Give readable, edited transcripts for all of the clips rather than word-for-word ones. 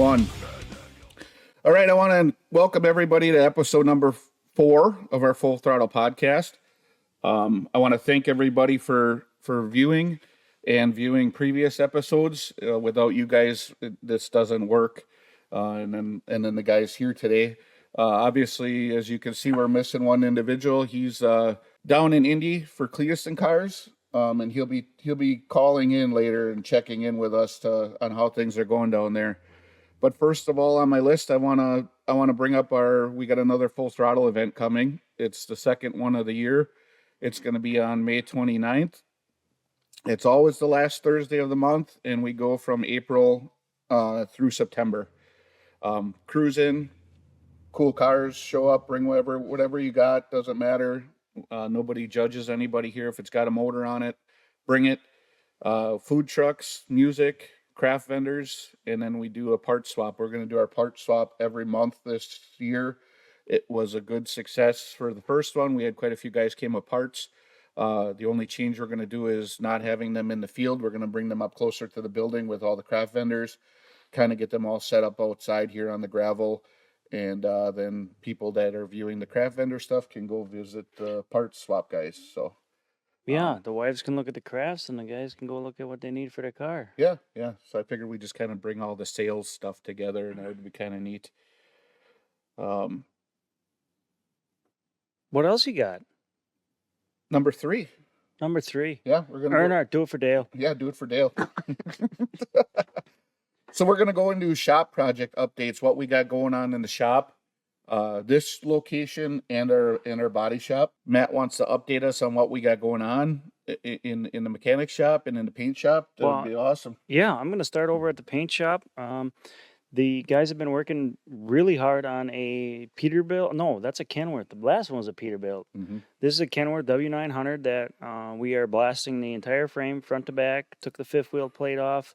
1. All right, I want to welcome everybody to episode number 4 of our Full Throttle podcast. I want to thank everybody for viewing previous episodes. Without you guys, this doesn't work. And then the guys here today. Obviously, as you can see, we're missing one individual. He's down in Indy for Cleetus and cars. And he'll be calling in later and checking in with us on how things are going down there. But first of all, on my list, I wanna bring up we got another Full Throttle event coming. It's the second one of the year. It's going to be on May 29th. It's always the last Thursday of the month, and we go from April through September. Cruise in, cool cars, show up, bring whatever you got, doesn't matter. Nobody judges anybody here. If it's got a motor on it, bring it. Food trucks, music, craft vendors, and then we do a part swap. We're going to do our part swap every month this year. It was a good success for the first one. We had quite a few guys came with parts. The only change we're going to do is not having them in the field. We're going to bring them up closer to the building with all the craft vendors, kind of get them all set up outside here on the gravel. And then people that are viewing the craft vendor stuff can go visit the parts swap guys. So yeah, the wives can look at the crafts and the guys can go look at what they need for their car. Yeah. So I figured we just kind of bring all the sales stuff together, and that would be kind of neat. What else you got? Number 3. Yeah, we're gonna do it for Dale. Yeah, do it for Dale. So we're gonna go into shop project updates. What we got going on in the shop, this location and our body shop. Matt wants to update us on what we got going on in the mechanic shop and in the paint shop. That would be awesome. Yeah, I'm gonna start over at the paint shop. The guys have been working really hard on a Peterbilt. No, that's a Kenworth. The last one was a Peterbilt. Mm-hmm. This is a Kenworth W900 that we are blasting the entire frame, front to back. Took the fifth wheel plate off,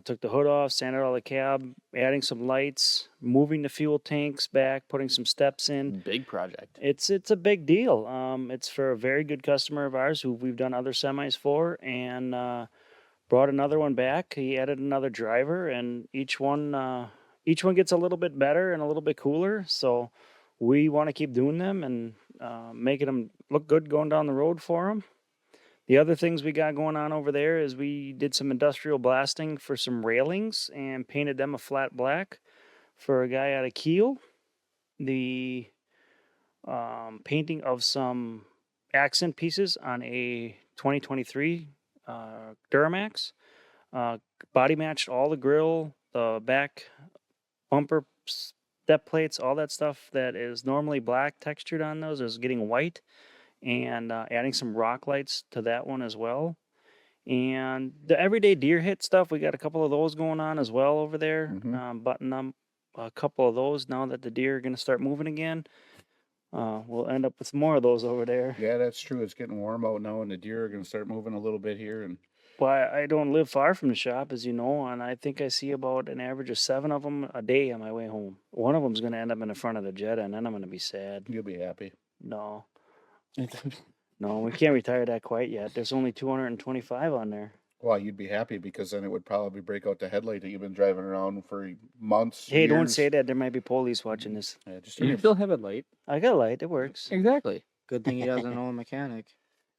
took the hood off, sanded all the cab, adding some lights, moving the fuel tanks back, putting some steps in. Big project. It's a big deal. It's for a very good customer of ours who we've done other semis for, and brought another one back. He added another driver, and each one gets a little bit better and a little bit cooler. So we want to keep doing them and making them look good going down the road for them. The other things we got going on over there is we did some industrial blasting for some railings and painted them a flat black for a guy out of Kiel. The painting of some accent pieces on a 2023 Duramax, body matched all the grill, the back bumper step plates, all that stuff that is normally black textured on those is getting white, and adding some rock lights to that one as well. And the everyday deer hit stuff, we got a couple of those going on as well over there. Mm-hmm. Button up a couple of those now that the deer are going to start moving again. We'll end up with more of those over there. Yeah, that's true. It's getting warm out now, and the deer are going to start moving a little bit here. And well, I don't live far from the shop, as you know, and I think I see about an average of 7 of them a day on my way home. One of them's going to end up in the front of the Jetta, and then I'm going to be sad. You'll be happy. No. No, we can't retire that quite yet. There's only 225 on there. Well, you'd be happy because then it would probably break out the headlight that you've been driving around for months. Hey, years. Don't say that. There might be police watching this. Yeah, just You still have a light. I got a light. It works. Exactly. Good thing he doesn't know a mechanic.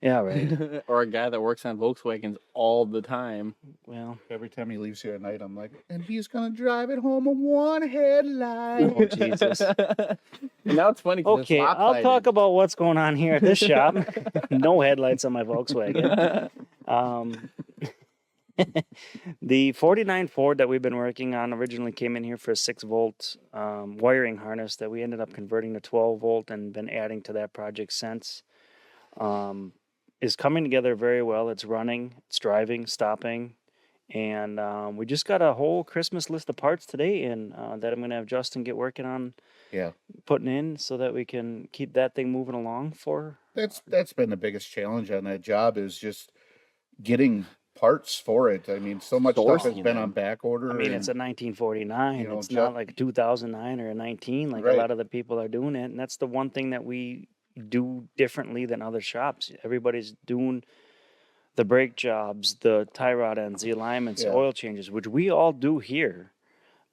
Yeah, right. Or a guy that works on Volkswagens all the time. Well, every time he leaves here at night, I'm like, and he's going to drive it home on one headlight. oh, Jesus. And now it's funny. Okay, I'll talk about what's going on here at this shop. No headlights on my Volkswagen. The 49 Ford that we've been working on originally came in here for a 6-volt wiring harness that we ended up converting to 12-volt and been adding to that project since. Is coming together very well. It's running, it's driving, stopping, and we just got a whole Christmas list of parts today and that I'm going to have Justin get working on putting in so that we can keep that thing moving along for. That's been the biggest challenge on that job is just getting parts for it. I mean, so much stuff has been on back order. I mean, it's a 1949. It's not like a 2009 or a 19 like a lot of the people are doing it. And that's the one thing that we do differently than other shops. Everybody's doing the brake jobs, the tie rod ends, the alignments, the oil changes, which we all do here.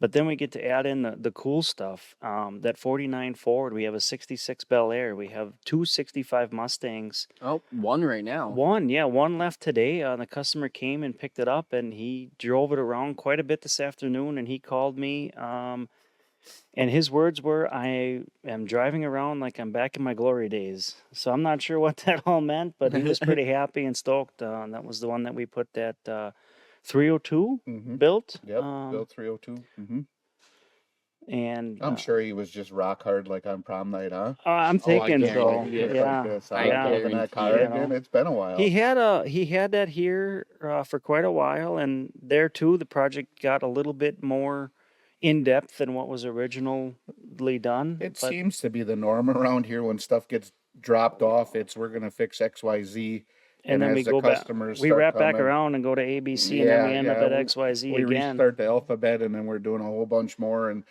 But then we get to add in the cool stuff. That 49 Ford, we have a 66 Bel Air. We have two 65 Mustangs. Oh, one right now. One left today. The customer came and picked it up, and he drove it around quite a bit this afternoon, and he called me. And his words were, I am driving around like I'm back in my glory days. So I'm not sure what that all meant, but he was pretty happy and stoked. That was the one that we put that 302 built. Yep, built 302. And I'm sure he was just rock hard like on prom night, huh? I'm thinking guarantee so. it. Yeah. Like this. I I in that car guarantee again. It's been a while. He had that here for quite a while, and there too the project got a little bit more in depth than what was originally done. It seems to be the norm around here when stuff gets dropped off. It's we're gonna fix XYZ, and then as we the go back. customers We start wrap back coming, around and go to ABC, and then we end up at XYZ we again. restart the alphabet, and then we're doing a whole bunch more, and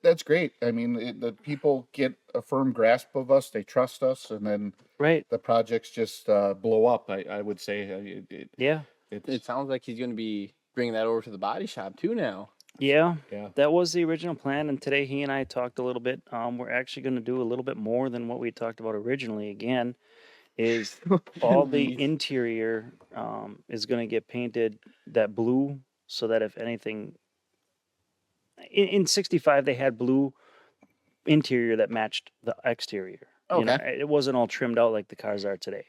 that's great. I mean, the people get a firm grasp of us; they trust us, and then Right. the projects just blow up. I would say. Yeah. It sounds like he's going to be bringing that over to the body shop too now. Yeah. Yeah. That was the original plan, and today he and I talked a little bit. We're actually going to do a little bit more than what we talked about originally. Again, is all the Jeez. interior is going to get painted that blue, so that if anything, in 65 they had blue interior that matched the exterior. You know, Okay. it wasn't all trimmed out like the cars are today.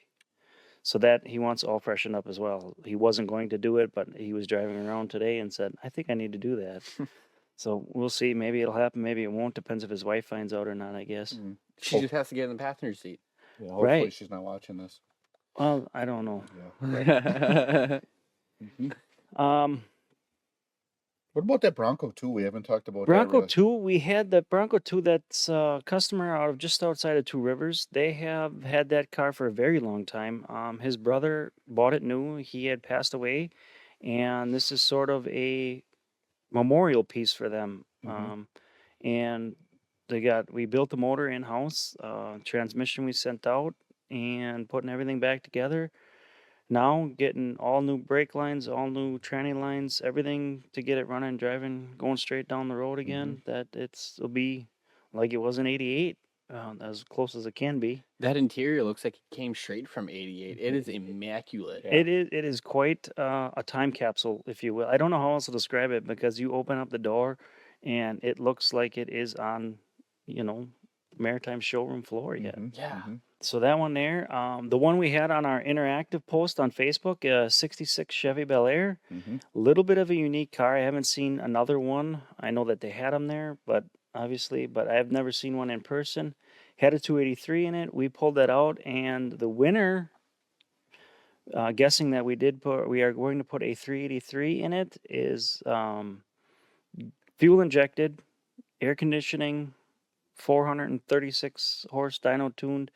So that he wants all freshened up as well. He wasn't going to do it, but he was driving around today and said, I think I need to do that. So we'll see. Maybe it'll happen. Maybe it won't. Depends if his wife finds out or not, I guess. She just has to get in the passenger seat. Yeah, hopefully Right. she's not watching this. Well, I don't know. Yeah. What about that Bronco 2? We haven't talked about Bronco that. 2, we had the Bronco 2 that's a customer out of just outside of Two Rivers. They have had that car for a very long time. His brother bought it new. He had passed away, and this is sort of a memorial piece for them. And we built the motor in-house, transmission we sent out, and putting everything back together. Now getting all new brake lines, all new tranny lines, everything to get it running, driving, going straight down the road again. That it'll be like it was in '88, as close as it can be. That interior looks like it came straight from '88. It is immaculate. It is quite a time capsule, if you will. I don't know how else to describe it, because you open up the door, and it looks like it is on, Maritime showroom floor yet. Yeah. So that one there, the one we had on our interactive post on Facebook, 66 Chevy Bel Air, a little bit of a unique car. I haven't seen another one. I know that they had them there, but I've never seen one in person. Had a 283 in it. We pulled that out, and the winner, guessing that we are going to put a 383 in it, is fuel injected, air conditioning, 436 horse dyno tuned.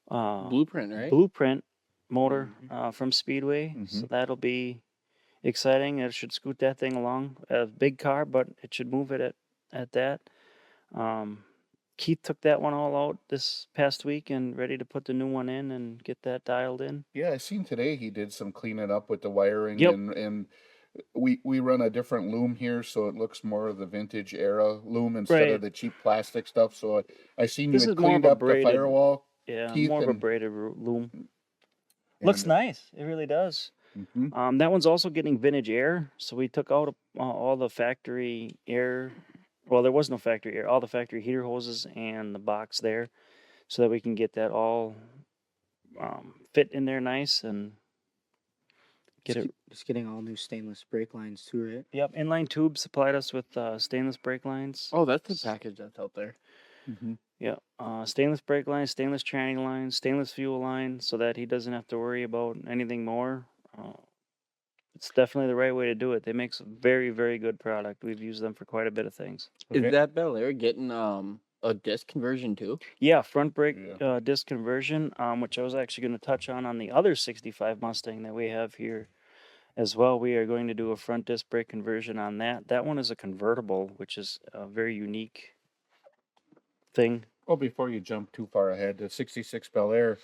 Blueprint, right? Blueprint motor from Speedway. So that'll be exciting. It should scoot that thing along. A big car, but it should move it at that. Keith took that one all out this past week and ready to put the new one in and get that dialed in. Yeah, I seen today he did some cleaning up with the wiring, Yep. and we run a different loom here, so it looks more of the vintage era loom instead Right. of the cheap plastic stuff. So I seen This you is had more cleaned of a up the braided- firewall. Yeah, Keith more of a and- braided loom. Looks and- nice. It really does. That one's also getting vintage air. So we took out all the factory air. Well, there was no factory air. All the factory heater hoses and the box there, so that we can get that all fit in there nice and get it. Just getting all new stainless brake lines too, right? Yep, inline tube supplied us with stainless brake lines. Oh, that's the package that's out there. Yeah, stainless brake lines, stainless tranny lines, stainless fuel line, so that he doesn't have to worry about anything more. It's definitely the right way to do it. They make some very, very good product. We've used them for quite a bit of things. Is that Bel Air getting a disc conversion too? Yeah, front brake disc conversion, which I was actually going to touch on the other 65 Mustang that we have here as well. We are going to do a front disc brake conversion on that. That one is a convertible, which is a very unique thing. Well, before you jump too far ahead, the 66 Bel Air,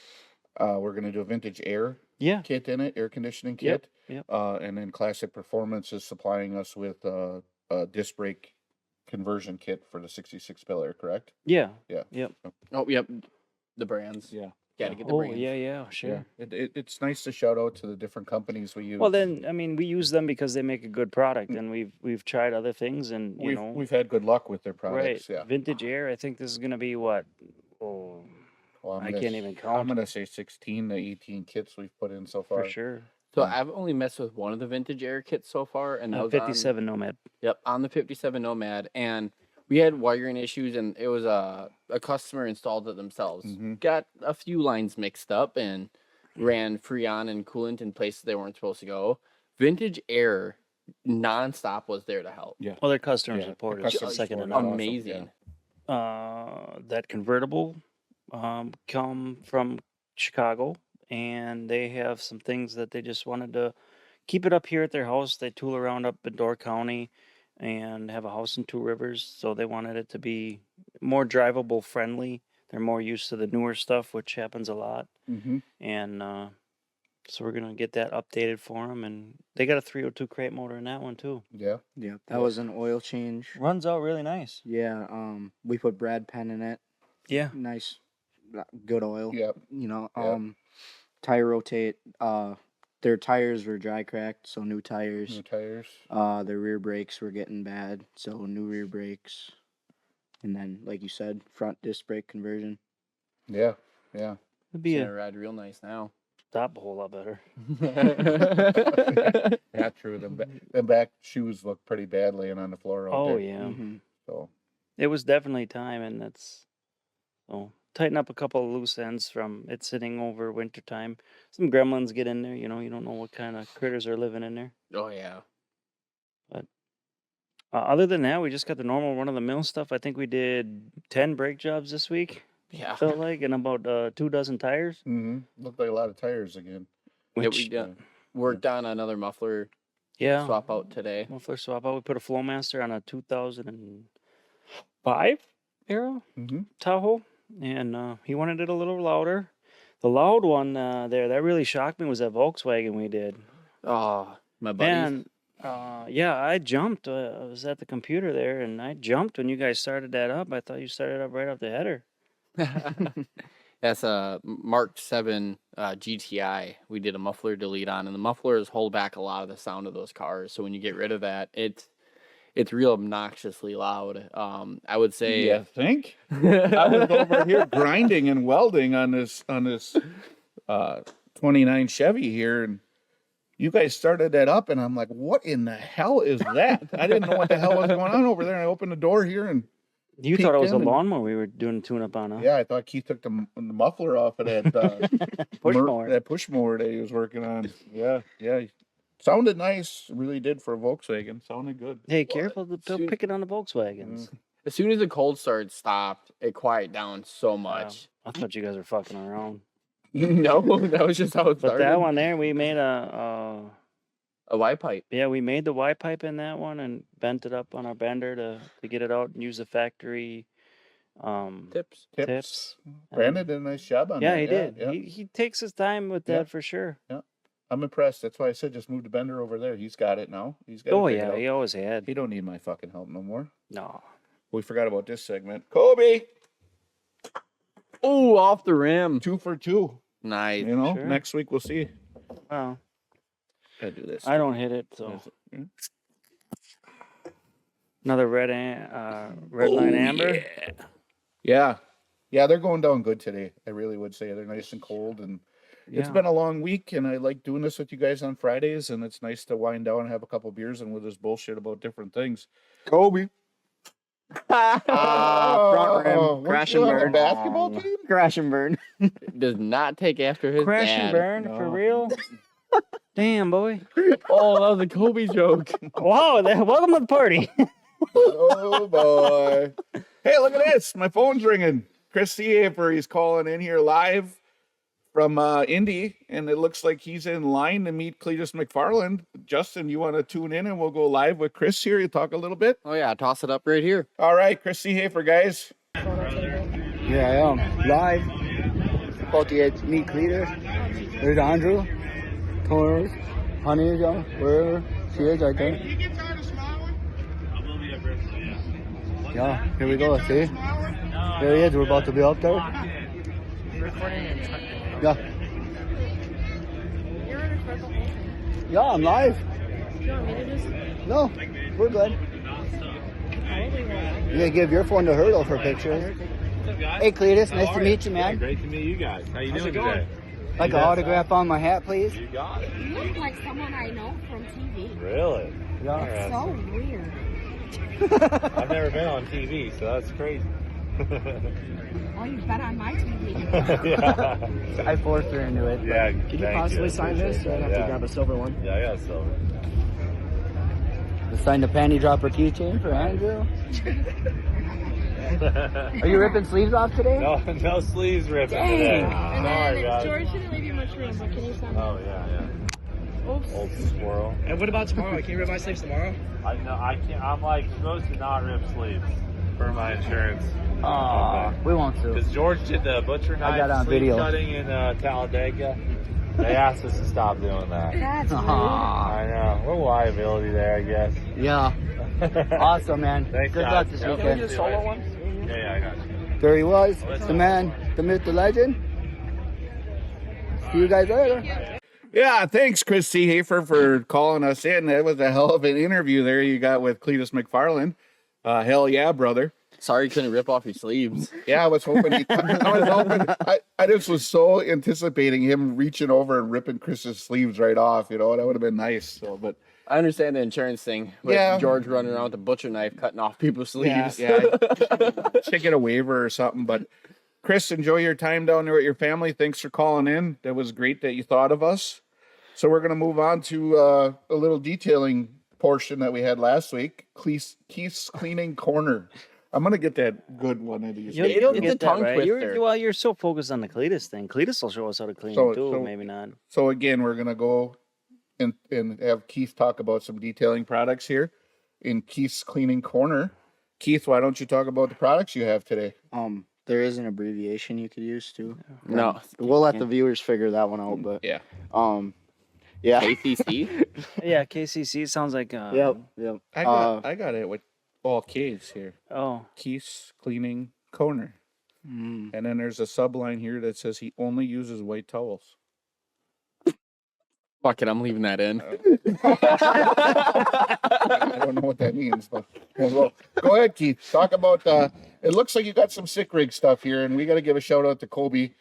we're going to do a vintage air Yeah. kit in it, air conditioning Yep, kit. yep. And then Classic Performance is supplying us with a disc brake conversion kit for the 66 Bel Air, correct? Yeah. Yeah. Yep. Oh, yep. The brands. Yeah. Got to get the Oh, brands. yeah, sure. Yeah. It's nice to shout out to the different companies we use. Well, then, I mean, we use them because they make a good product, and we've tried other things, and we've had good luck with their products. right. Yeah. Vintage Air. I think this is gonna be what? Oh, Well, I can't even I'm count gonna say 16 to 18 kits we've put in so far. for sure. So I've only messed with one of the vintage air kits so far, and that was 57 Nomad. on the 57 Nomad, and we had wiring issues, and it was a customer installed it themselves. Got a few lines mixed up and ran Freon and coolant in places they weren't supposed to go. Vintage Air nonstop was there to help. Yeah. Well, their customer Yeah, support their is customer second to support is none. awesome, Amazing. That convertible come from Chicago, and they have some things that they just wanted to keep it up here at their house. They tool around up in Door County and have a house in Two Rivers, so they wanted it to be more drivable friendly. They're more used to the newer stuff, which happens a lot. Mm-hmm. And so we're gonna get that updated for them, and they got a 302 crate motor in that one too. Yeah. Yeah, that was an oil change. Runs out really nice. Yeah, we put Brad Penn in it. Yeah. Nice, good oil. Yeah. You know, Yeah. tire rotate. Their tires were dry cracked, so new tires. New tires. Their rear brakes were getting bad, so new rear brakes. And then, like you said, front disc brake conversion. Yeah. Yeah. It'd be It's a gonna ride real nice now. stop a whole lot better. Yeah, true. The back shoes look pretty bad laying on the floor out Oh there. yeah. Mm-hmm. So It was definitely time, and that's so tighten up a couple of loose ends from it sitting over winter time. Some gremlins get in there, you know. You don't know what kind of critters are living in there. Oh yeah. Other than that, we just got the normal run of the mill stuff. I think we did 10 brake jobs this week. Yeah. Felt like, and about 24 tires. looked like a lot of tires again. Yeah, Which, we worked on another muffler yeah, swap out today. muffler swap out. We put a Flowmaster on a 2005 era Mm-hmm. Tahoe, and he wanted it a little louder. The loud one there that really shocked me was that Volkswagen we did. Oh, my buddies. Man, yeah, I jumped. I was at the computer there, and I jumped when you guys started that up. I thought you started up right off the header. That's a Mark 7 GTI. We did a muffler delete on, and the mufflers hold back a lot of the sound of those cars. So when you get rid of that, it's real obnoxiously loud. I would say. You think? I was over here grinding and welding on this 29 Chevy here, and you guys started that up, and I'm like, what in the hell is that? I didn't know what the hell was going on over there. And I opened the door here, and You thought it was a peeked in and- lawnmower we were doing a tune-up on, huh? yeah, I thought Keith took the muffler off of that Push mower. that push mower that he was working on. Yeah. Sounded nice, really did for a Volkswagen. Sounded good. Hey, careful to soon- pick it on the Volkswagens. As soon as the cold start stopped, it quieted down so much. I thought you guys were fucking around. No, that was just how it But started. that one there, we made a Y pipe. we made the Y pipe in that one and bent it up on our bender to get it out and use the factory Tips. tips. Brandon did a nice job on Yeah, that. he did. Yeah. He takes his time with Yeah. that for sure. I'm impressed. That's why I said just move the bender over there. He's got it now. He's got. Oh it figured yeah, out. he always had. He don't need my fucking help no more. No. We forgot about this segment. Kobe, Oh, off the rim. 2 for 2. Nice. You know, Sure. next week we'll see. Well, Gotta do this. I don't hit it, so another red line amber. Yeah, they're going down good today. I really would say they're nice and cold, and it's Yeah. been a long week. And I like doing this with you guys on Fridays, and it's nice to wind down and have a couple beers and with this bullshit about different things. Kobe, Front rim, weren't crash you and on the burn. basketball team? Crash and burn. Does not take after his Crash dad. and burn for No. real. Damn, boy. Oh, that was a Kobe joke. Wow, welcome to the party. Oh boy! Hey, look at this! My phone's ringing. Chris Seahafer, he's calling in here live from Indy, and it looks like he's in line to meet Cleetus Mcfarland. Justin, you want to tune in, and we'll go live with Chris here. You talk a little bit. Oh yeah, toss it up right here. All right, Chris Seahafer, guys. Yeah, I am. Live. About to get meet Cleetus. There's Andrew. Torres. Honey, wherever she is, I think. Yeah, here we go, see? There he is, we're about to be up there. Yeah. Yeah, I'm live. No, we're good. You gonna give your phone to Hurdle for pictures? Hey, Cleetus, nice to meet you, man. Great to meet you guys. How you doing today? Like an autograph on my hat, please? You got it. You look like someone I know from TV. Really? Yeah. So weird. I've never been on TV, so that's crazy. Oh, you've been on my TV. Yeah. I forced her into it. Yeah. Can you possibly sign this? I'd have to grab a silver one. Yeah, I got silver. Just signed a panty dropper keychain for Andrew. Are you ripping sleeves off today? No sleeves ripping today. Sorry, guys. George didn't leave you much room, but can you send Oh yeah. Oops. Old squirrel. And what about tomorrow? Can you rip my sleeves tomorrow? I can't. I'm like supposed to not rip sleeves for my insurance. Aw, we won't sue. Because George did the butcher I got knife on sleeve video. cutting in Talladega. They asked us to stop doing that. That's rude. Aw. I know. We're liability there, I guess. Yeah. Awesome, man. Thanks, Good guys. luck this Yeah, weekend. a solo one? Yeah, I got you. There he was, the man, the myth, the legend. See you guys later. Yeah, thanks, Chris C. Hafer, for calling us in. That was a hell of an interview there you got with Cleetus Mcfarland. Hell yeah, brother. Sorry you couldn't rip off your sleeves. Yeah, I was hoping. I just was so anticipating him reaching over and ripping Chris's sleeves right off. You know, that would have been nice. So, but I understand the insurance thing. With Yeah. George running around with a butcher knife cutting off people's sleeves. yeah, should get a waiver or something. But Chris, enjoy your time down there with your family. Thanks for calling in. That was great that you thought of us. So we're gonna move on to a little detailing portion that we had last week. Keith's Cleaning Corner. I'm gonna get that good one of these. You'll, It's you'll a get that tongue right. twister. You're so focused on the Cleetus thing. Cleetus will show us how to clean So- it too. so- Maybe not. So again, we're gonna go and have Keith talk about some detailing products here in Keith's Cleaning Corner. Keith, why don't you talk about the products you have today? There is an abbreviation you could use too. No. We'll let the viewers figure that one out, but Yeah. yeah. ACC? Yeah, KCC sounds like. Yep. I got it with all K's here. Oh, Keith's Cleaning Corner. And then there's a subline here that says he only uses white towels. Fuck it, I'm leaving that in. I don't know what that means, but well, go ahead, Keith. Talk about it looks like you got some sick rig stuff here, and we got to give a shout out to Kobe.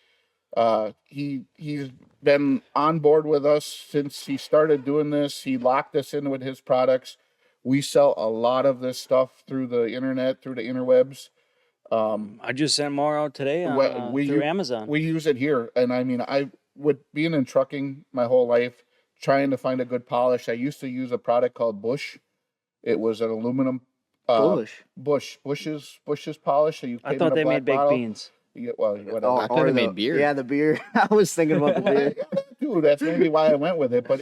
He's been on board with us since he started doing this. He locked us in with his products. We sell a lot of this stuff through the internet, through the interwebs. I just sent more out today through Amazon. We use it here, and I mean, I would being in trucking my whole life, trying to find a good polish. I used to use a product called Bush. It was an aluminum Bush's polish. So you I thought they made baked beans. Yeah, well, whatever. I could have made beer. Yeah, the beer. I was thinking about the beer. Dude, that's maybe why I went with it. But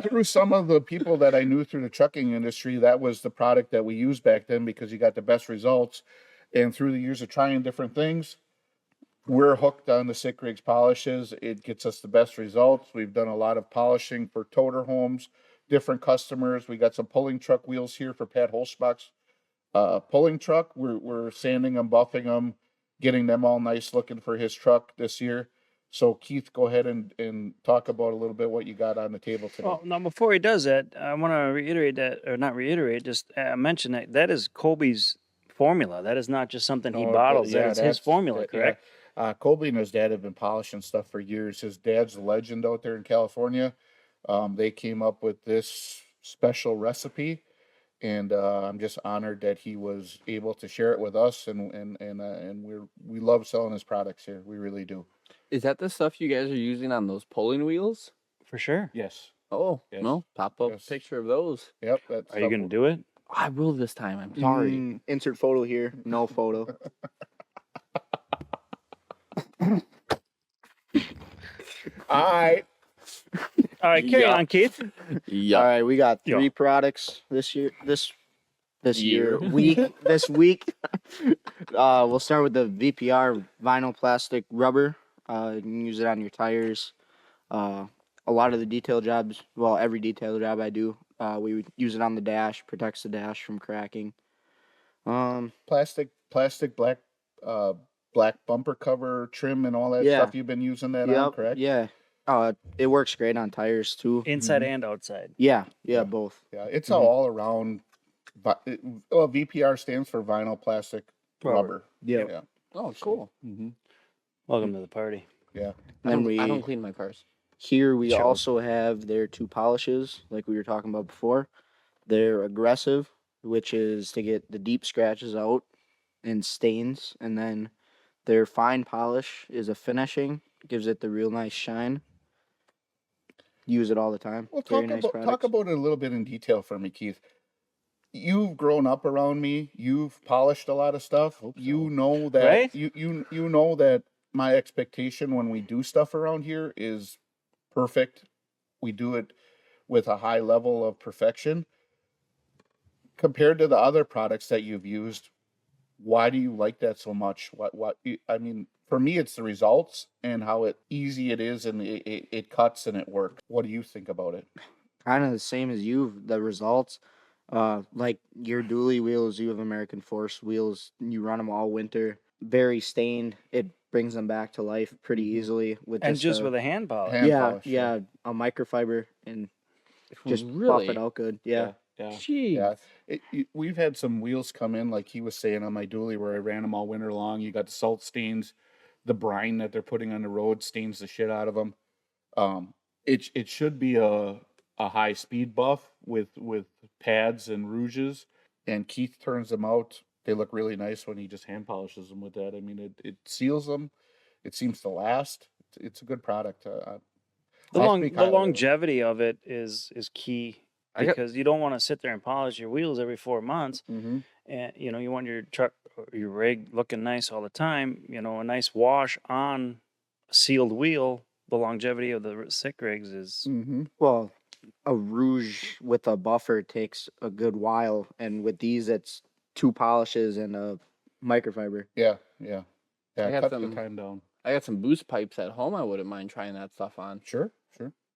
through some of the people that I knew through the trucking industry, that was the product that we used back then because you got the best results. And through the years of trying different things, we're hooked on the Sick Rigs polishes. It gets us the best results. We've done a lot of polishing for toter homes, different customers. We got some pulling truck wheels here for Pat Holzbach's pulling truck. We're sanding them, buffing them, getting them all nice looking for his truck this year. So Keith, go ahead and talk about a little bit what you got on the table today. Well, now before he does that, I want to reiterate that, or not reiterate, just mention that is Colby's formula. That is not just something he bottles. That is his formula, correct? Colby and his dad have been polishing stuff for years. His dad's a legend out there in California. They came up with this special recipe, and I'm just honored that he was able to share it with us. And we love selling his products here. We really do. Is that the stuff you guys are using on those pulling wheels? For sure. Yes. Oh, Yes. no. Pop up Yes. a picture of those. Yep. That's Are you going to do it? I will this time. I'm sorry. Insert photo here. No photo. All right. All right, carry Yeah. on, Keith. Yeah. All right, we got Yeah. 3 products this year. This Year. week. This week. We'll start with the VPR vinyl plastic rubber. You can use it on your tires. A lot of the detail jobs, well, every detail job I do, we would use it on the dash. Protects the dash from cracking. Plastic black black bumper cover trim and all that Yeah. stuff. You've been using that on, correct? Yeah. It works great on tires too. Inside and outside. Yeah, Yeah. both. Yeah, it's Mhm. all around. But VPR stands for vinyl plastic rubber. Yep. Yeah. Oh, cool. Mm-hmm. Welcome to the party. Yeah. And I don't clean my cars. Here we Sure. also have their 2 polishes, like we were talking about before. They're aggressive, which is to get the deep scratches out and stains, and then their fine polish is a finishing, gives it the real nice shine. Use it all the time. Well, Very talk nice about products. it a little bit in detail for me, Keith. You've grown up around me. You've polished a lot of stuff. Hope so. You know that Right? you know that my expectation when we do stuff around here is perfect. We do it with a high level of perfection. Compared to the other products that you've used, why do you like that so much? I mean, for me, it's the results and how easy it is, and it cuts and it works. What do you think about it? Kind of the same as you, the results. Like your dually wheels, you have American Force wheels, you run them all winter. Very stained. It brings them back to life pretty easily with And just a- with a hand polish. Hand yeah, polish, yeah, a microfiber and just Really? buff it out good. Yeah. Yeah. Jeez. Yeah, we've had some wheels come in, like he was saying, on my dually where I ran them all winter long. You got the salt stains, the brine that they're putting on the road stains the shit out of them. It should be a high speed buff with pads and rouges, and Keith turns them out. They look really nice when he just hand polishes them with that. I mean, it seals them. It seems to last. It's a good product. The I'll speak the highly of it. longevity of it is key I got- because you don't want to sit there and polish your wheels every 4 months, Mhm. and you want your truck or your rig looking nice all the time. A nice wash on a sealed wheel. The longevity of the sick rigs is Mhm. Well, a rouge with a buffer takes a good while, and with these, it's 2 polishes and a microfiber. Yeah. I got Cut some- the time down. I got some boost pipes at home. I wouldn't mind trying that stuff on. Sure.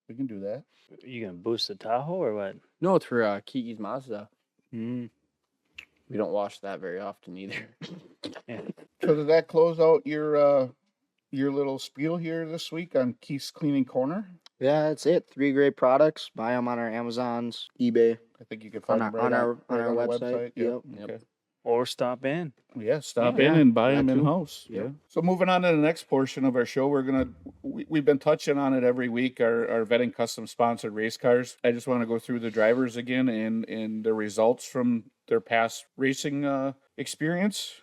We can do that. you gonna boost the Tahoe or what? No, it's for Kiki's Mazda. Mm. We don't wash that very often either. So did that close out your little spiel here this week on Keith's Cleaning Corner? Yeah, that's it. 3 great products. Buy them on our Amazons, eBay. I think you can find On them our- right on our the website. Yep. Yep. Okay. Or stop in. Yeah, stop Yeah, in and buy that them too. in house. Yep. Yeah. So moving on to the next portion of our show, we've been touching on it every week. Our vetting custom sponsored race cars. I just want to go through the drivers again and the results from their past racing experience.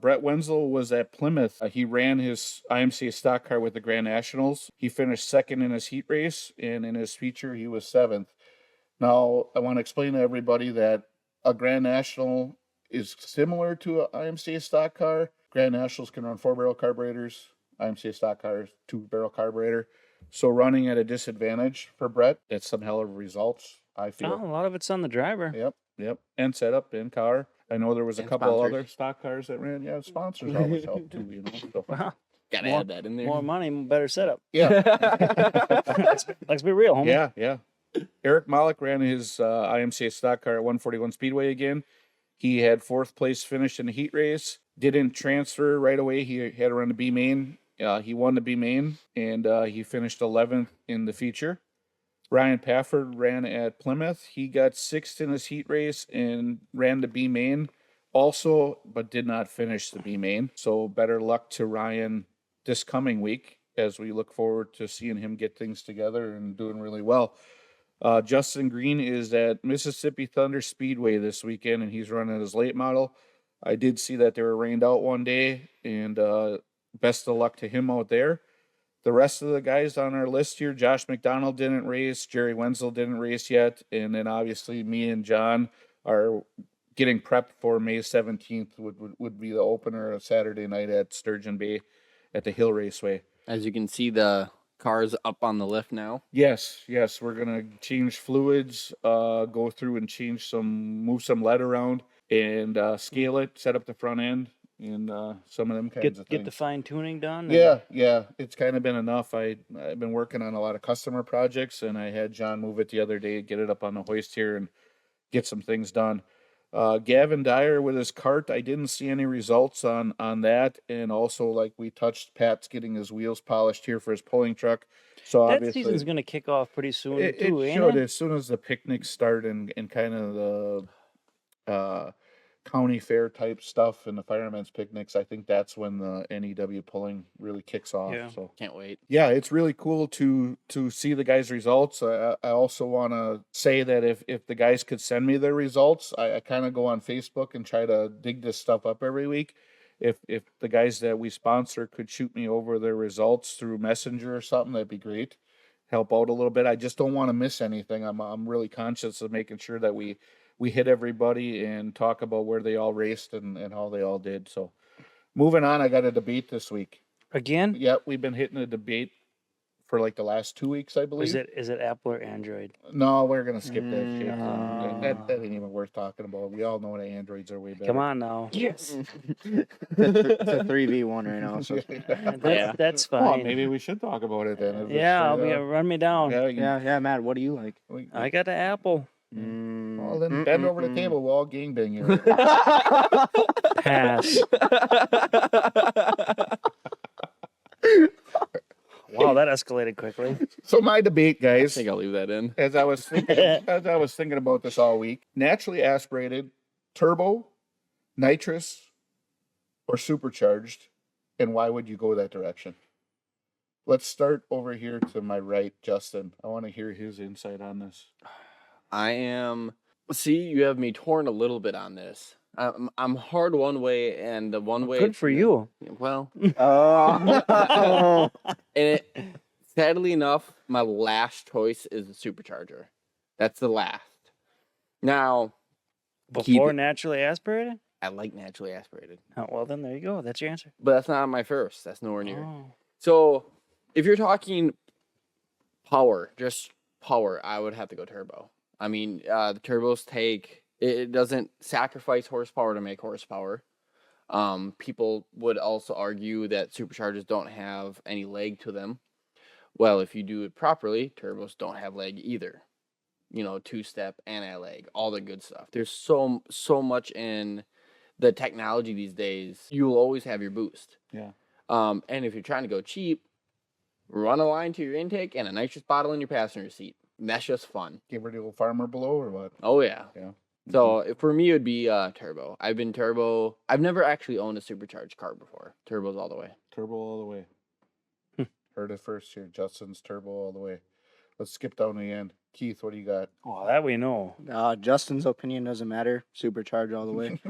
Brett Wenzel was at Plymouth. He ran his IMCA stock car with the Grand Nationals. He finished second in his heat race, and in his feature, he was 7th. Now, I want to explain to everybody that a Grand National is similar to an IMCA stock car. Grand Nationals can run 4-barrel carburetors. IMCA stock cars, 2-barrel carburetor. So running at a disadvantage for Brett. That's some hell of results, I feel. Oh, a lot of it's on the driver. Yep. And setup and car. I know there was a And couple sponsors. other stock cars that ran. Yeah, sponsors always help too, So, Well, Gotta More- add that in there. more money, better setup. yeah. Let's be real, homie. Yeah. Eric Malik ran his IMCA stock car at 141 Speedway again. He had 4th place finish in the heat race. Didn't transfer right away. He had to run the B main. He won the B main, and he finished 11th in the feature. Ryan Pafford ran at Plymouth. He got 6th in his heat race and ran the B main also, but did not finish the B main. So better luck to Ryan this coming week as we look forward to seeing him get things together and doing really well. Justin Green is at Mississippi Thunder Speedway this weekend, and he's running his late model. I did see that they were rained out one day, and best of luck to him out there. The rest of the guys on our list here, Josh McDonald didn't race, Jerry Wenzel didn't race yet, and then obviously me and John are getting prepped for May 17th, would be the opener of Saturday night at Sturgeon Bay at the Hill Raceway. As you can see, the car's up on the lift now. Yes, we're gonna change fluids, go through and move some lead around, and scale it, set up the front end, and some of them kinds of Get things. the fine tuning done. and- Yeah, it's kind of been enough. I've been working on a lot of customer projects, and I had John move it the other day, get it up on the hoist here, and get some things done. Gavin Dyer with his cart, I didn't see any results on that. And also, like we touched, Pat's getting his wheels polished here for his pulling truck. So That obviously, season's going to kick off pretty soon, it too, ain't should it? as soon as the picnics start and kind of the county fair type stuff and the firemen's picnics. I think that's when the NEW pulling really kicks off. Yeah. So Can't wait. yeah, it's really cool to see the guys' results. I also want to say that if the guys could send me their results, I kind of go on Facebook and try to dig this stuff up every week. If the guys that we sponsor could shoot me over their results through Messenger or something, that'd be great. Help out a little bit. I just don't want to miss anything. I'm really conscious of making sure that we hit everybody and talk about where they all raced and how they all did. So moving on, I got a debate this week. Again? Yep, we've been hitting a debate for like the last 2 weeks, I believe. Is it Apple or Android? No, we're gonna skip that shit. That ain't even worth talking about. We all know that Androids are way better. Come on now. Yes. It's a 3v1 right now. So That's Come on, fine. maybe we should talk about it then. Yeah, run me down. yeah, Matt, what do you like? I got the Apple. Well, then bend over the table. We'll all gangbang you. Pass. Wow, that escalated quickly. So my debate, I guys, think I'll leave that in. as I was thinking about this all week, naturally aspirated, turbo, nitrous, or supercharged, and why would you go that direction? Let's start over here to my right, Justin. I want to hear his insight on this. See, you have me torn a little bit on this. I'm hard one way, and the one way. Good for you. Well, Oh. and sadly enough, my last choice is the supercharger. That's the last. Now, Before naturally aspirated? I like naturally aspirated, Oh, well, then there you go. That's your answer. but that's not my first. That's nowhere near. Oh. So, if you're talking power, just power, I would have to go turbo. I mean, the turbos it doesn't sacrifice horsepower to make horsepower. People would also argue that superchargers don't have any leg to them. Well, if you do it properly, turbos don't have leg either. You know, two-step and a leg, all the good stuff. There's so much in the technology these days. You will always have your boost. Yeah. And if you're trying to go cheap, run a line to your intake and a nitrous bottle in your passenger seat. And that's just fun. Give her the old farmer below or what? Oh yeah. Yeah. So for me, it would be turbo. I've been turbo. I've never actually owned a supercharged car before. Turbos all the way. Turbo all the way. Heard it first here. Justin's turbo all the way. Let's skip down to the end. Keith, what do you got? Well, that we know. Justin's opinion doesn't matter. Supercharge all the way.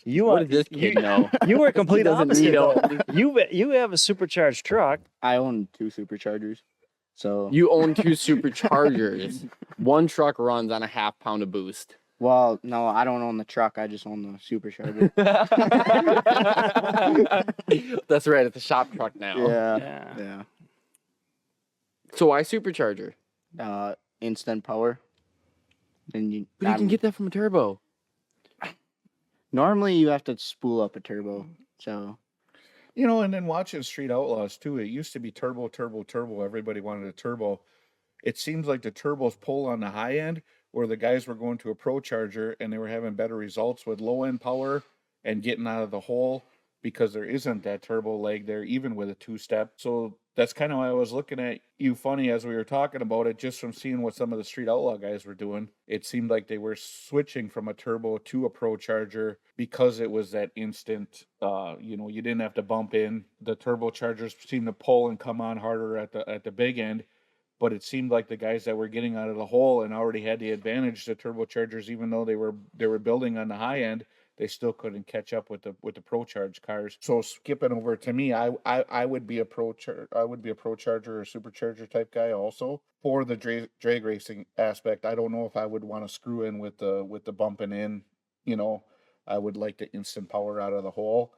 You What want does this kid know? You were complete Doesn't opposite. need though. You have a supercharged truck. I own 2 superchargers. So You own 2 superchargers. One truck runs on a half pound of boost. well, no, I don't own the truck. I just own the supercharger. That's right. It's a shop truck now. Yeah. So why supercharger? Instant power. And you, But you can get that from a turbo. normally you have to spool up a turbo. So You know, and then watching Street Outlaws too, it used to be turbo, turbo, turbo. Everybody wanted a turbo. It seems like the turbos pull on the high end, where the guys were going to a pro charger and they were having better results with low end power and getting out of the hole because there isn't that turbo leg there, even with a 2-step. So that's kind of why I was looking at you funny as we were talking about it, just from seeing what some of the Street Outlaw guys were doing. It seemed like they were switching from a turbo to a pro charger because it was that instant, you didn't have to bump in. The turbochargers seemed to pull and come on harder at the big end. But it seemed like the guys that were getting out of the hole and already had the advantage, the turbochargers, even though they were building on the high end, they still couldn't catch up with the pro charge cars. So skipping over to me, I would be a pro charger or supercharger type guy also for the drag racing aspect. I don't know if I would want to screw in with the bumping in. I would like the instant power out of the hole.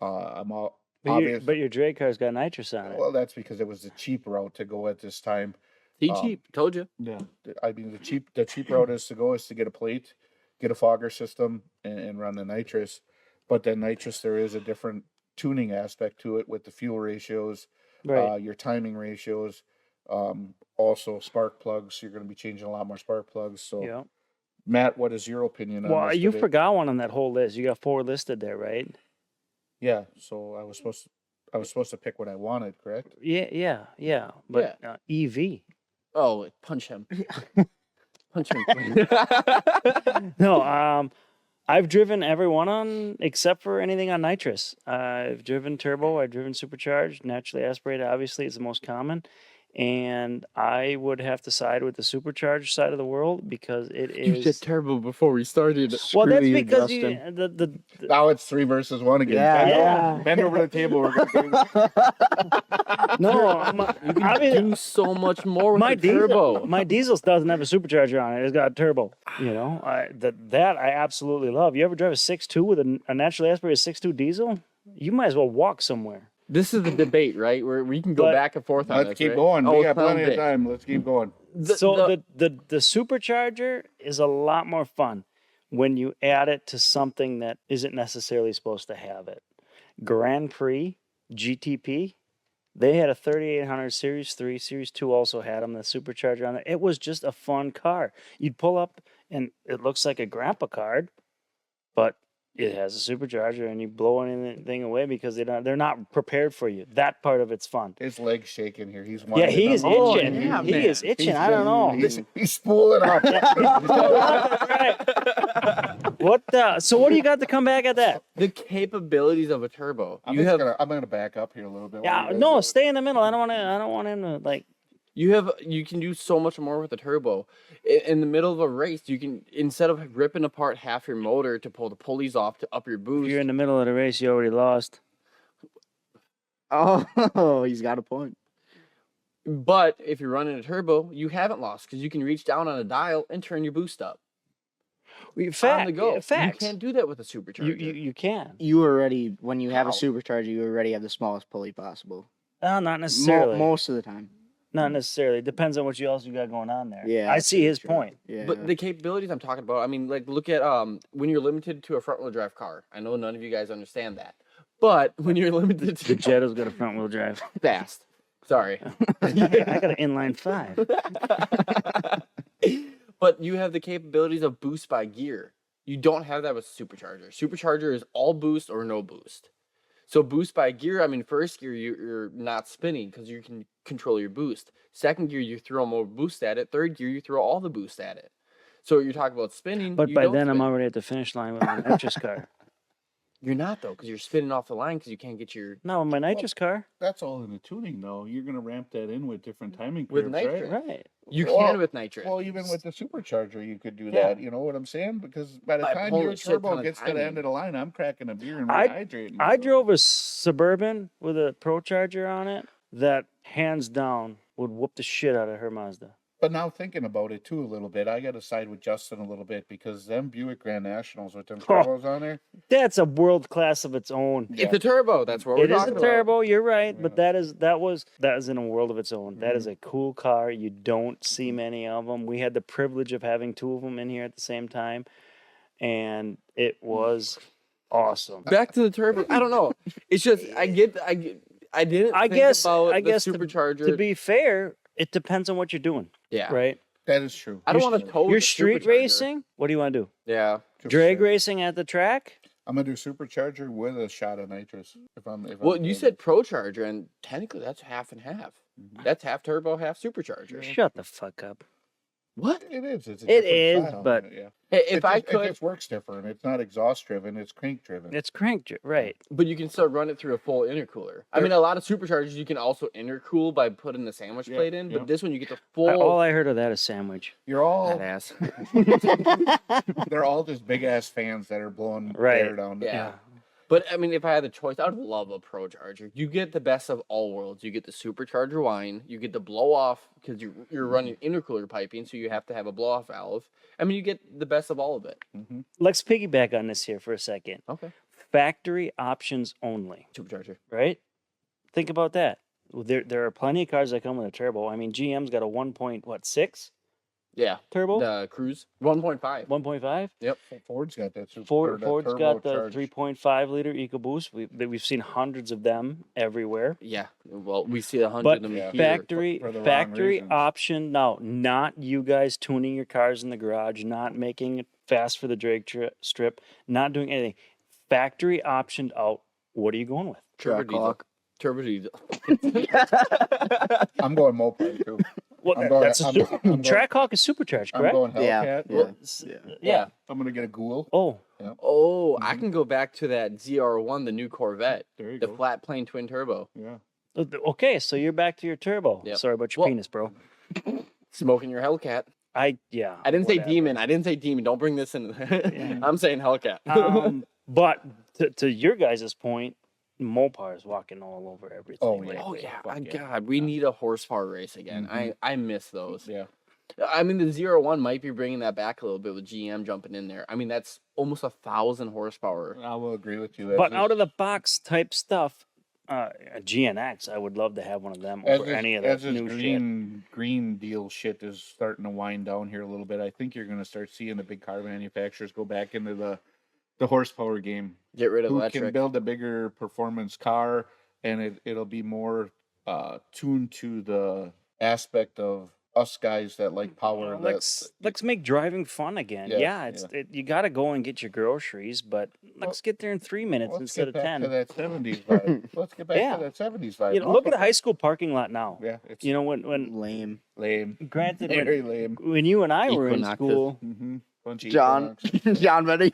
But your drag car's got nitrous on it. Well, that's because it was the cheap route to go at this time. Cheap. Told you. Yeah, I mean the cheap route is to get a plate, get a fogger system, and run the nitrous. But then nitrous, there is a different tuning aspect to it with the fuel ratios, Right. your timing ratios, also spark plugs. You're going to be changing a lot more spark plugs. So Yeah. Matt, what is your opinion on Well, this you debate? forgot one on that whole list. You got 4 listed there, right? Yeah, so I was supposed to pick what I wanted, correct? Yeah. But EV. Oh, punch him. Punch him. No, I've driven every one on except for anything on nitrous. I've driven turbo, I've driven supercharged, naturally aspirated. Obviously, it's the most common, and I would have to side with the supercharged side of the world because it You said is. turbo before we started. Well, Screw that's you, because Justin. the Now it's 3 versus 1 again. Yeah. Bend over the table. We're gonna no, You can do so much more with my the turbo. my diesel doesn't have a supercharger on it. It's got a turbo. You know, that I absolutely love. You ever drive a 6.2 with a naturally aspirated 6.2 diesel? You might as well walk somewhere. This is the debate, right? Where we can go But- back and forth on Let's this. keep right? going. Oh, We got clown plenty of dick. time. Let's keep going. The supercharger is a lot more fun when you add it to something that isn't necessarily supposed to have it. Grand Prix, GTP, they had a 3800 Series 3, Series 2 also had them, the supercharger on it. It was just a fun car. You'd pull up and it looks like a grandpa card, but it has a supercharger and you blow anything away because they're not prepared for you. That part of it's fun. His leg's shaking here. He's Yeah, winding he's up. Oh, itching. yeah, he man. is itching. I don't know. He's spooling up. So what do you got to come back at that? The capabilities of a turbo. I'm gonna back up here a little bit. Yeah, no, stay in the middle. I don't want him to like. You can do so much more with a turbo. In the middle of a race, you can, instead of ripping apart half your motor to pull the pulleys off to up your If boost. you're in the middle of the race, you already lost. Oh, he's got a point. But if you're running a turbo, you haven't lost because you can reach down on a dial and turn your boost up on the go. Facts. You can't do that with a supercharger. You can. You already, when you have a How? supercharger, you already have the smallest pulley possible. Not necessarily. Most of the time. Not necessarily. Depends on what else you got going on there. Yeah, I see his true. point. Yeah. But the capabilities I'm talking about, I mean, like, look at when you're limited to a front-wheel drive car. I know none of you guys understand that. But when you're limited The to Jetta's got a front wheel drive. fast. Sorry. I got an inline 5. But you have the capabilities of boost by gear. You don't have that with supercharger. Supercharger is all boost or no boost. So boost by gear, I mean, first gear, you're not spinning because you can control your boost. Second gear, you throw more boost at it. Third gear, you throw all the boost at it. So you're talking about spinning. But you by don't then, I'm spin. already at the finish line with my nitrous car. You're not, though, because you're spinning off the line because you can't get your... No, with my nitrous car. That's all in the tuning, though. You're gonna ramp that in with different timing With curves, nitrous. right? Right. You Well- can with nitrous. Well, even with the supercharger, you could do Yeah. that. You know what I'm saying? Because by the By time pulling your a shit ton turbo of gets to the timing. end of the line, I'm cracking a beer and I- rehydrating. I myself. drove a Suburban with a Pro Charger on it that, hands down, would whoop the shit out of her Mazda. But now thinking about it too a little bit, I got to side with Justin a little bit because them Buick Grand Nationals with them turbos on there. That's a world class of its own. It's a turbo. That's what we're It is talking a about. turbo. You're right, but that is in a world of its own. That is a cool car. You don't see many of them. We had the privilege of having 2 of them in here at the same time, and it was awesome. Back to the turbo. I don't know. It's just I didn't. I think guess about I the guess supercharger. to be fair, it depends on what you're doing, yeah. right? That is true. I don't want to tow. You're the street supercharger. racing. What do you want to do? Yeah. Drag racing at the track? I'm gonna do supercharger with a shot of nitrous. Well, you said pro charger, and technically that's half and half. That's half turbo, half supercharger. Shut the fuck up. What? it is. It's a It different is, style, but- yeah. Hey, if It I just- could, it just works different. It's not exhaust driven. It's crank driven. It's cranked, right? but you can still run it through a full intercooler. I mean, a lot of superchargers you can also intercool by putting the sandwich Yeah, plate in, yeah. but this one you get the full. All I heard of that is sandwich. You're all Badass. they're all just big ass fans that are blowing Right. air down. Yeah. But I mean, if I had the choice, I would love a pro charger. You get the best of all worlds. You get the supercharger whine. You get the blow off because you're running intercooler piping, so you have to have a blow off valve. I mean, you get the best of all of it. Let's piggyback on this here for a second. Okay. Factory options only, Supercharger. right? Think about that. There are plenty of cars that come with a turbo. I mean, GM's got a 1.6 Yeah. turbo? The Cruise 1.5. 1.5? Yep. Ford's got that super. Ford's got the turbocharged. 3.5 liter EcoBoost. We've seen hundreds of them everywhere. Yeah. Well, we see 100 But of them here. factory for the wrong factory reasons. option now, not you guys tuning your cars in the garage, not making it fast for the drag strip, not doing anything. Factory optioned out. What are you going with? Turbo Track diesel. hawk. Turbo diesel. I'm going moped too. Well, I'm going- that's a I'm going- Trackhawk is supercharged, I'm correct? going Yeah, Hellcat. yeah. Yeah. I'm gonna get a Ghoul. Oh, Oh, I can go back to that ZR1, the new Corvette. There you The go. flat plane twin turbo. Yeah. okay. So you're back to your turbo. Yep. Sorry about your Well- penis, bro. Smoking your Hellcat. I I didn't say demon. I didn't say demon. Don't bring this in. Yeah. I'm saying Hellcat. But to your guys' point, Mopar's walking all over everything. Oh, yeah. lately. Oh yeah, Fuck my yeah. God, we need a horsepower race again. Mhm. I miss those. Yeah. I mean, the 01 might be bringing that back a little bit with GM jumping in there. I mean, that's almost 1,000 horsepower. I will agree with you. But out of the box type stuff, a GNX, I would love to have one of them over any of that this new green deal shit is starting to wind down here a little bit, I think you're going to start seeing the big car manufacturers go back into the horsepower game. Get rid of Who electric. can build a bigger performance car, and it'll be more tuned to the aspect of us guys that like power. shit. Let's make driving fun again. Yeah, Yeah, you got to go and get your groceries, but let's get there in 3 minutes Let's instead get of back 10. to that 70s vibe. Let's get back Yeah. to that 70s vibe. You know, look at the high school parking lot now. Yeah, it's You know, when Lame. lame. granted, Very lame. when you and I were in Equinoxes. school, Mm-hmm. John. John Betty.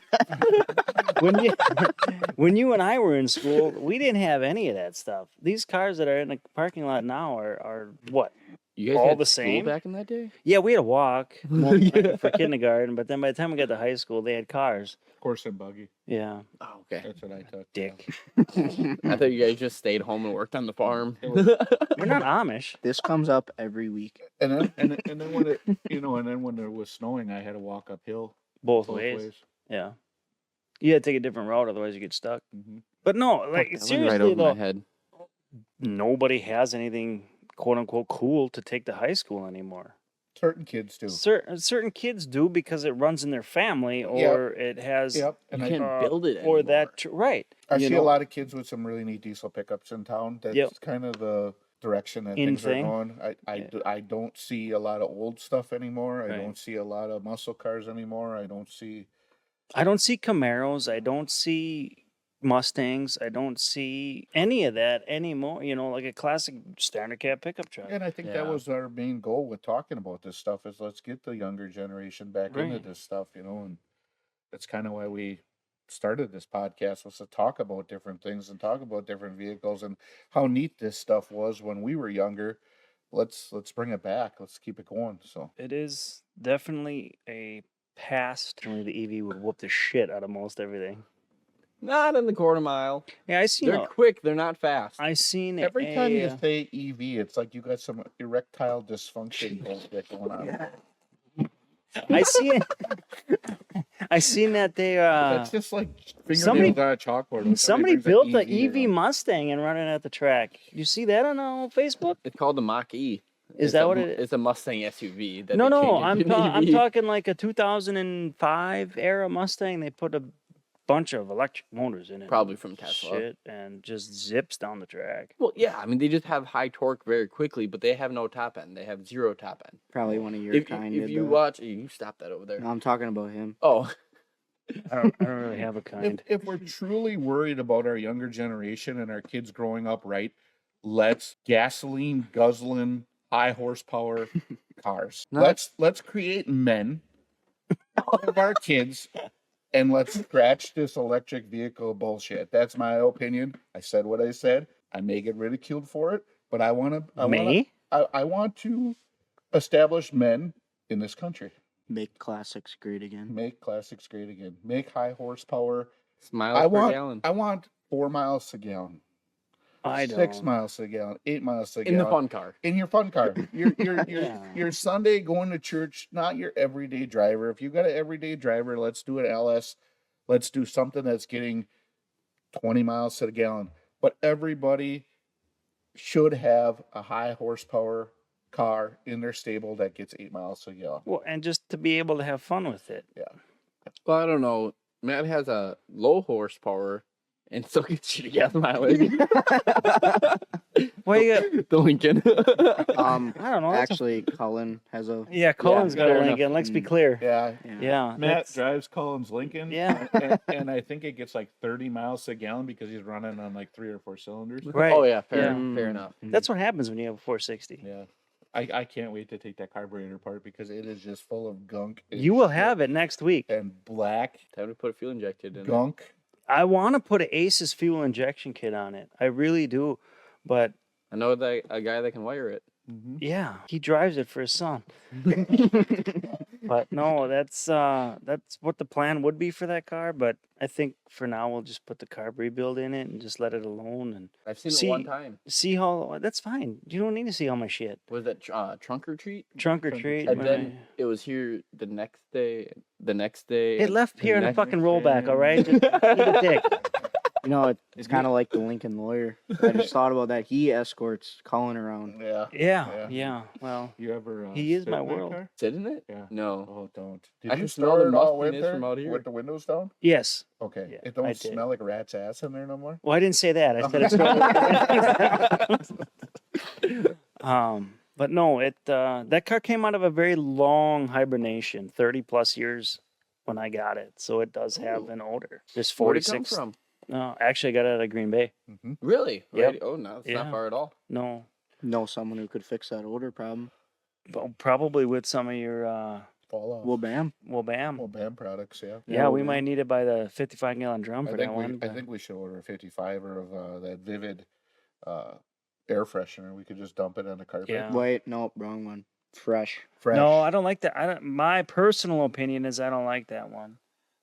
when you when you and I were in school, we didn't have any of that stuff. These cars that are in the parking lot now are what? You guys all had the school same? back in that day? Yeah, we had to walk for kindergarten, but then by the time we got to high school, they had cars. Horse and buggy. Yeah, Oh, okay. That's what I took. dick. I thought you guys just stayed home and worked on the farm. We're not Amish. This comes up every week. And then when it when it was snowing, I had to walk uphill Both both ways. ways. Yeah, you had to take a different route, otherwise you get stuck. Mhm. But no, like That went seriously right over though, my head. nobody has anything quote unquote cool to take to high school anymore. Certain kids do. Certain kids do because it runs in their family or it has Yep. You And I, can't build it or anymore. that right. I you see know? a lot of kids with some really neat diesel pickups in town. That's Yep. kind of the direction that In things thing. are going. I don't see a lot of old stuff anymore. I Right. don't see a lot of muscle cars anymore. I don't see. I don't see Camaros. I don't see Mustangs. I don't see any of that anymore. You know, like a classic standard cab pickup truck. And I think that Yeah. was our main goal with talking about this stuff is let's get the younger generation back into Right. this stuff, and that's kind of why we started this podcast, was to talk about different things and talk about different vehicles and how neat this stuff was when we were younger. Let's bring it back. Let's keep it going. So It is definitely a past. Only the EV would whoop the shit out of most everything. Not in the quarter mile. Yeah, I seen. They're quick. They're not fast. I seen every time you a, say EV, it's like you got some erectile dysfunction bullshit going on. I seen. I seen that they That's just like somebody- fingernails on a chalkboard. when somebody brings built an an EV around. Mustang and running at the track. You see that on Facebook? It's called the Mach E. Is It's that a- what it- It's a Mustang SUV. That No, they no, changed into an I'm EV. talking like a 2005 era Mustang. They put a bunch of electric motors in it. Probably from Tesla. Shit, and just zips down the track. Well, yeah. I mean, they just have high torque very quickly, but they have no top end. They have zero top end. Probably one of your If kind. if did you that. watch, you stop that over there. No, I'm talking about him. Oh, I don't really have a kind. If we're truly worried about our younger generation and our kids growing up right, let's gasoline guzzling high horsepower cars. Let's create men of our kids and let's scratch this electric vehicle bullshit. That's my opinion. I said what I said. I may get ridiculed for it, but I want to establish men in this country. Make classics great again. Make classics great again. Make high horsepower. miles per gallon. I want 4 miles a gallon. I don't. 6 miles a gallon, 8 miles a In gallon. the fun car. In your fun car. Your Yeah. your Sunday going to church, not your everyday driver. If you got an everyday driver, let's do an LS. Let's do something that's getting 20 miles to the gallon. But everybody should have a high horsepower car in their stable that gets 8 miles to gallon. Well, and just to be able to have fun with it. Well, I don't know. Matt has a low horsepower and still gets you to gas mileage. Well, you The Lincoln. I don't know. that's Actually, Cullen has a. yeah, Colin's got a fair enough. Lincoln. Let's be clear. Yeah. Yeah. Matt that's- drives Cullen's Lincoln. Yeah. and I think it gets like 30 miles to gallon because he's running on like 3 or 4 cylinders. Right. Oh yeah, fair, Yeah. fair enough. That's what happens when you have a 460. Yeah. I can't wait to take that carburetor apart because it is just full of gunk. and You will shit have it next week. and black Time to put a fuel injected in it. gunk. I want to put an Aces fuel injection kit on it. I really do. But I know that a guy that can wire it. yeah, he drives it for his son. But no, that's what the plan would be for that car. But I think for now we'll just put the carb rebuild in it and just let it alone and I've seen See- it one time. see how. That's fine. You don't need to see all my shit. Was that trunk or treat? Trunk or treat. And when then it was here the next day. The next day. it left here in a next- fucking rollback. All right, just eat a dick. You know, it's kind of like the Lincoln lawyer. I just thought about that. He escorts Cullen around. Yeah. Yeah, yeah. Well, You ever? He is sit my in that world. car? Sit in it? Yeah. No. Oh, don't. I Did you can smell the store it all mustiness winter from out here. with the windows down? yes. Okay. Yeah, It I don't did. smell like rat's ass in there no more. Well, I didn't say that. I said it's. But no, that car came out of a very long hibernation, 30 plus years when I got it. So it does have an odor. There's Where'd it come 46. from? No, actually, I got it out of Green Bay. Really? Yep. Right? Oh no, it's Yeah. not far at all. No, Know someone who could fix that odor problem. but probably with some of your Fall off. Well, bam. BAM. Well, BAM products, yeah. Yeah, we Well, might need it by the 55 gallon drum I for think that we, one. I but- think we should order a 55er of that Vivid air freshener. We could just dump it on the carpet. Yeah. Wait, no, wrong one. Fresh. Fresh. No, I don't like that. I don't. My personal opinion is I don't like that one.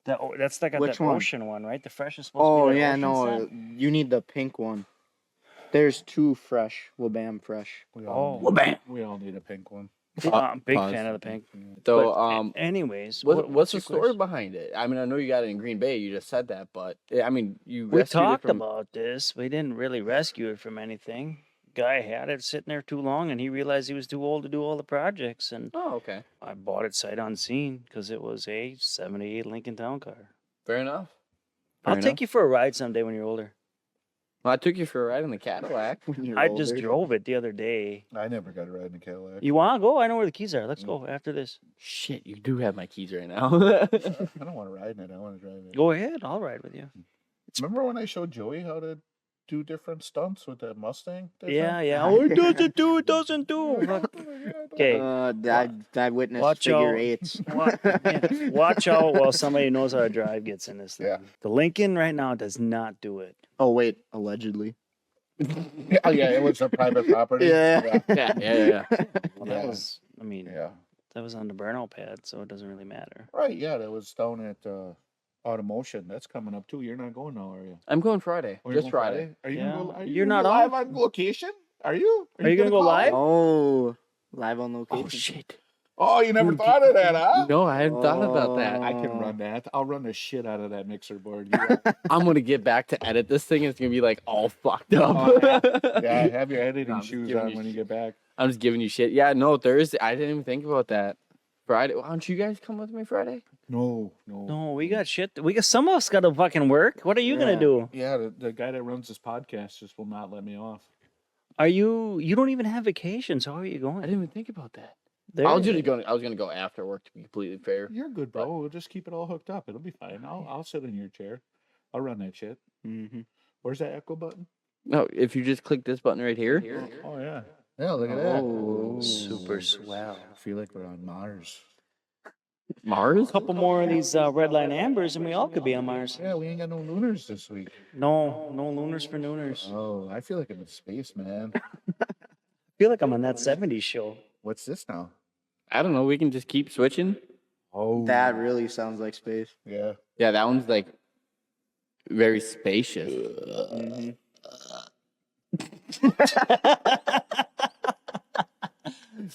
That's like Which that one? ocean one, right? The fresh is supposed Oh, to be like yeah, ocean no. scent. You need the pink one. There's two fresh. Well, bam, fresh. We Oh. all, Well, bam. we all need a pink one. I'm a big Pause. fan of the pink. So, But, anyways, what's the your story question? behind it? I mean, I know you got it in Green Bay. You just said that, but I mean, you We rescued it talked from- about this. We didn't really rescue it from anything. Guy had it sitting there too long, and he realized he was too old to do all the projects. And Oh, okay, I bought it sight unseen because it was a '78 Lincoln Town car. fair enough. I'll take you for a ride someday when you're older. Well, I took you for a ride in the Cadillac. When you're I just older. drove it the other day. I never got a ride in a Cadillac. You want to go? I know where the keys are. Let's go after this. Shit, you do have my keys right now. I don't want to ride in it. I want to drive it. Go ahead. I'll ride with you. Remember when I showed Joey how to do different stunts with that Mustang? that Yeah, time? yeah. Oh, it doesn't do. It doesn't do. Okay. I witnessed Watch figure out. eights. Watch out while somebody who knows how to drive gets in this thing. Yeah. The Lincoln right now does not do it. Oh, wait, allegedly. Oh, yeah, it was a private property. Yeah. yeah. Well, Yeah. that was. I mean, Yeah. that was on the burnout pad, so it doesn't really matter. Right, yeah, that was down at Automotion. That's coming up too. You're not going now, are you? I'm going Friday. Or you're Just going Friday. Are you Yeah. gonna go, are you You're gonna not go live on? on location? Are you? Are you gonna go call live? in? Oh, live on location. Oh shit! Oh, you never thought of that, huh? No, I hadn't thought about that. I can run that. I'll run the shit out of that mixer board. Yeah, I'm gonna get back to edit this thing. It's gonna be like all fucked up. yeah, have your editing No, I'm just shoes giving on you when you shit. get back. I'm just giving you shit. Yeah, no, Thursday. I didn't even think about that. Friday. Why don't you guys come with me Friday? No. No, we got shit. We got some of us got to fucking work. What are you gonna Yeah. do? Yeah, the guy that runs this podcast just will not let me off. Are you? You don't even have vacations. How are you I going? didn't even think about that. There- I was gonna go after work, to be completely fair. You're good, bro. We'll just keep it all hooked up. It'll be fine. I'll sit in your chair. I'll run that shit. Mm-hmm. Where's that echo button? No, if you just click this button right here. Oh yeah. Yeah, look at Oh. super swell. I feel like we're on Mars. Mars. A couple more of these red line ambers, and we all could be on Mars. Yeah, we ain't got no lunars this week. No lunars for nooners. Oh, I feel like I'm in space, man. I feel like I'm on that '70s show. What's this now? I don't know. We can just keep switching. Oh, That really sounds like space. yeah. Yeah, that one's like very spacious. Mm-hmm.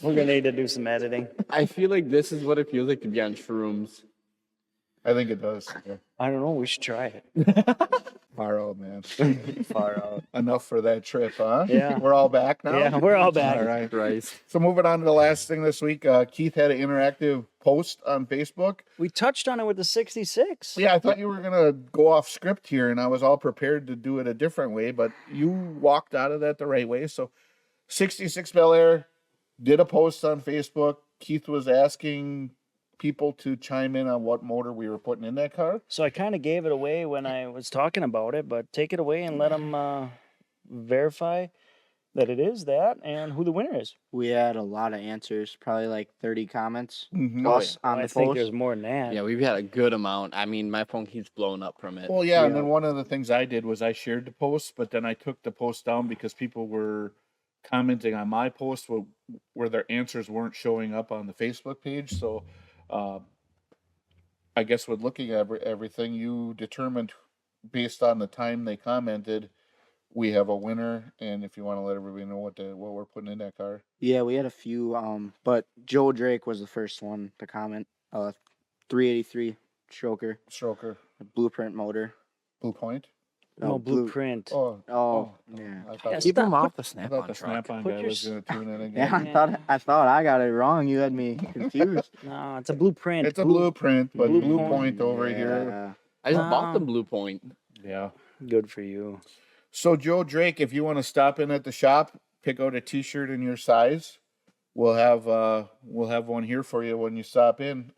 We're gonna need to do some editing. I feel like this is what it feels like to be on shrooms. I think it does. Yeah. I don't know. We should try it. Far out, man. Far out. Enough for that trip, huh? Yeah. We're all back now? Yeah, we're all back. All right. Christ. So moving on to the last thing this week, Keith had an interactive post on Facebook. We touched on it with the 66. Yeah, I thought you were going to go off script here, and I was all prepared to do it a different way, but you walked out of that the right way. So 66 Bel Air did a post on Facebook. Keith was asking people to chime in on what motor we were putting in that car. So I kind of gave it away when I was talking about it, but take it away and let them verify that it is that and who the winner is. We had a lot of answers, probably like 30 comments Mm-hmm. plus on I the think post. there's more than that. Yeah, we've had a good amount. I mean, my phone keeps blowing up from it. Well, yeah, and then one of the things I did was I shared the post, but then I took the post down because people were commenting on my post where their answers weren't showing up on the Facebook page. So I guess with looking at everything, you determined based on the time they commented, we have a winner. And if you want to let everybody know what we're putting in that car. Yeah, we had a few, but Joe Drake was the first one to comment. 383 stroker, blueprint motor. Blue Point? No, Blueprint. Oh, yeah. I thought, Keep them off the I snap thought on the truck. Snap-on Put guy your was going to tune in again. Yeah, I thought I got it wrong. You had me confused. No, it's a Blueprint. It's a Blueprint, but Blue Blue Point. Point over here. Yeah. I just bought the Blue Point. Yeah. Good for you. So Joe Drake, if you want to stop in at the shop, pick out a T-shirt in your size. We'll have one here for you when you stop in.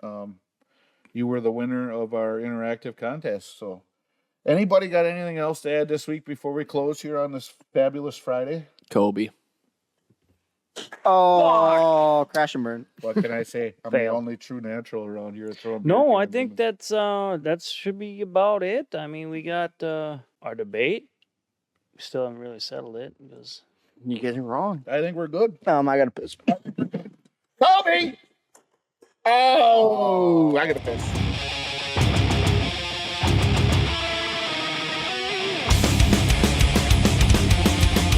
You were the winner of our interactive contest. So, anybody got anything else to add this week before we close here on this fabulous Friday? Kobe. Oh, crash and burn. What can I say? I'm the Fail. only true natural around here. Throwing No, beer I cans think in that should be about it. I mean, we got our debate. We still haven't really settled it because You guys are wrong. I think we're good. I got to piss. Kobe! Oh, I got to piss.